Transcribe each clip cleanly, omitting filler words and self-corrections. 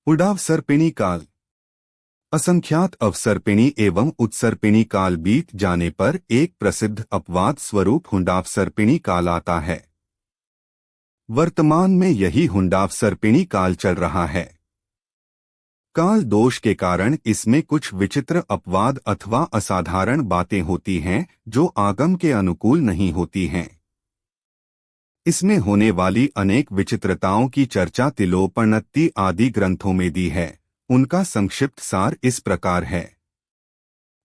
हुंडावसर्पिणी काल। असंख्यात अवसर्पिणी एवं उत्सर्पिणी काल बीत जाने पर एक प्रसिद्ध अपवाद स्वरूप हुंडावसर्पिणी काल आता है। वर्तमान में यही हुंडावसर्पिणी काल चल रहा है। काल दोष के कारण इसमें कुछ विचित्र अपवाद अथवा असाधारण बातें होती हैं जो आगम के अनुकूल नहीं होती हैं। इसमें होने वाली अनेक विचित्रताओं की चर्चा तिलोपनिषद आदि ग्रंथों में दी है। उनका संक्षिप्त सार इस प्रकार है।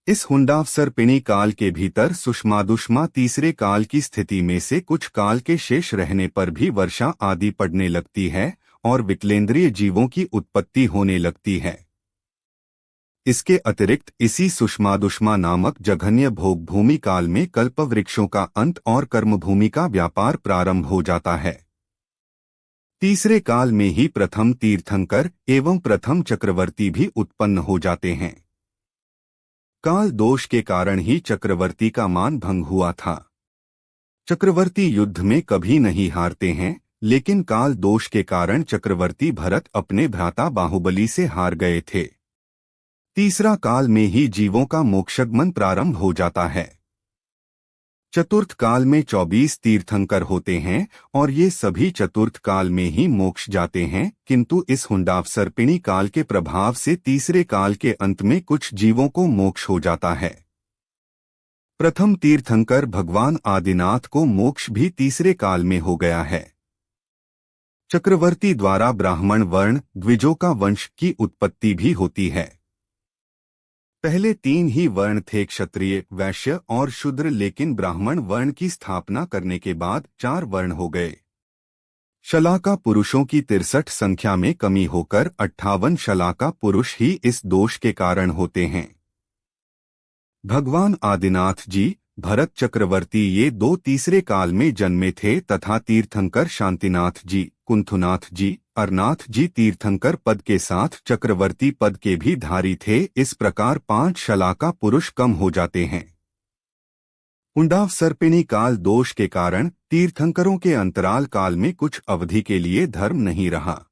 इस हुंडावसर्पिणी काल के भीतर सुषमादुष्मा तीसरे काल की स्थिति में से कुछ काल के शेष रहने पर भी वर्षा आदि पड़ने लगती है और विकलेंद्रिय जीवों की उत्पत्ति होने लगती है। इसके अतिरिक्त इसी सुषमादुष्मा नामक जघन्य भोग भूमि काल में कल्पवृक्षों का अंत और कर्मभूमि का व्यापार प्रारंभ हो जाता है। तीसरे काल में ही प्रथम तीर्थंकर एवं प्रथम चक्रवर्ती भी उत्पन्न हो जाते हैं। काल दोष के कारण ही चक्रवर्ती का मान भंग हुआ था। चक्रवर्ती युद्ध में कभी नहीं हारते हैं, लेकिन काल दोष के कारण चक्रवर्ती भरत अपने भ्राता बाहुबली से हार गए थे। तीसरा काल में ही जीवों का मोक्षगमन प्रारंभ हो जाता है। चतुर्थ काल में 24 तीर्थंकर होते हैं और ये सभी चतुर्थ काल में ही मोक्ष जाते हैं, किंतु इस हुंडावसर्पिणी काल के प्रभाव से तीसरे काल के अंत में कुछ जीवों को मोक्ष हो जाता है। प्रथम तीर्थंकर भगवान आदिनाथ को मोक्ष भी तीसरे काल में हो गया है। चक्रवर्ती द्वारा ब्राह्मण वर्ण द्विजों का वंश की उत्पत्ति भी होती है। पहले 3 ही वर्ण थे, क्षत्रिय, वैश्य और शूद्र, लेकिन ब्राह्मण वर्ण की स्थापना करने के बाद 4 वर्ण हो गए। शलाका पुरुषों की 63 संख्या में कमी होकर 58 शलाका पुरुष ही इस दोष के कारण होते हैं। भगवान आदिनाथ जी, भरत चक्रवर्ती ये 2 तीसरे काल में जन्मे थे तथा तीर्थंकर शांतिनाथ जी, कुंथुनाथ जी, अरनाथ जी तीर्थंकर पद के साथ चक्रवर्ती पद के भी धारी थे। इस प्रकार 5 शलाका पुरुष कम हो जाते हैं। हुंडावसर्पिणी काल दोष के कारण तीर्थंकरों के अंतराल काल में कुछ अवधि के लिए धर्म नहीं रहा।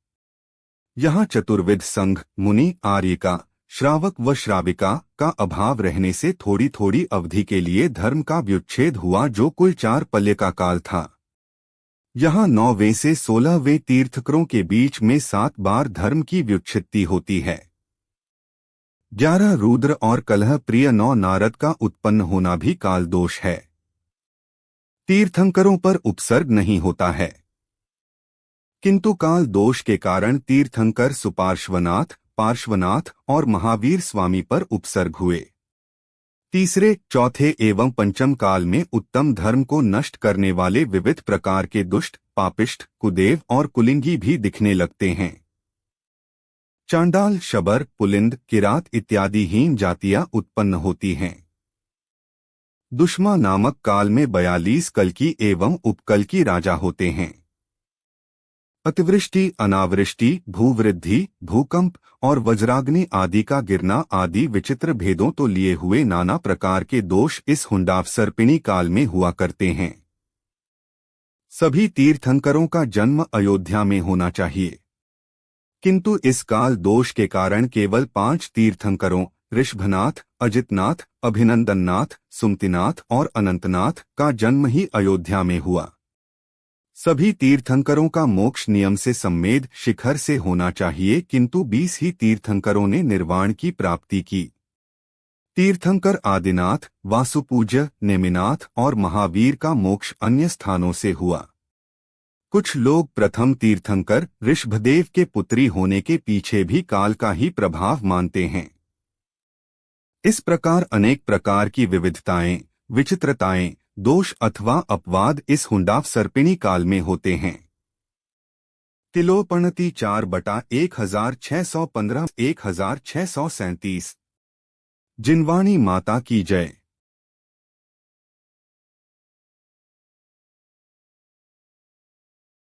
यहाँ चतुर्विध संघ, मुनि, आर्यिका, श्रावक व श्राविका का अभाव रहने से थोड़ी थोड़ी अवधि के लिए धर्म का व्युच्छेद हुआ, जो कुल 4 पल्य का काल था। यहाँ 9वें से 16वें तीर्थंकरों के बीच में 7 बार धर्म की व्युच्छित्ति होती है। 11 रुद्र और कलह प्रिय 9 नारद का उत्पन्न होना भी काल दोष है। तीर्थंकरों पर उपसर्ग नहीं होता है, किंतु काल दोष के कारण तीर्थंकर सुपार्श्वनाथ, पार्श्वनाथ और महावीर स्वामी पर उपसर्ग हुए। तीसरे, चौथे एवं पंचम काल में उत्तम धर्म को नष्ट करने वाले विविध प्रकार के दुष्ट, पापिष्ठ, कुदेव और कुलिंगी भी दिखने लगते हैं। चांडाल, शबर, पुलिंद, किरात इत्यादि हीन जातियां उत्पन्न होती हैं। दुष्मा नामक काल में 42 कल्की एवं उपकल्की राजा होते हैं। अतिवृष्टि, अनावृष्टि, भूवृद्धि, भूकंप और वज्राग्नि आदि का गिरना आदि विचित्र भेदों तो लिए हुए नाना प्रकार के दोष इस हुंडावसर्पिणी काल में हुआ करते हैं। सभी तीर्थंकरों का जन्म अयोध्या में होना चाहिए, किंतु इस काल दोष के कारण केवल 5 तीर्थंकरों ऋषभनाथ, अजितनाथ, अभिनंदननाथ, सुमतिनाथ और अनंतनाथ का जन्म ही अयोध्या में हुआ। सभी तीर्थंकरों का मोक्ष नियम से सम्मेद शिखर से होना चाहिए, किंतु 20 ही तीर्थंकरों ने निर्वाण की प्राप्ति की। तीर्थंकर आदिनाथ, वासुपूज्य, नेमिनाथ और महावीर का मोक्ष अन्य स्थानों से हुआ। कुछ लोग प्रथम तीर्थंकर ऋषभदेव के पुत्री होने के पीछे भी काल का ही प्रभाव मानते हैं। इस प्रकार अनेक प्रकार की विविधताएं, विचित्रताएं, दोष अथवा अपवाद इस हुंडावसर्पिणी काल में होते हैं। तिलोपनिषद 4/1615 1637। जिनवाणी माता की जय।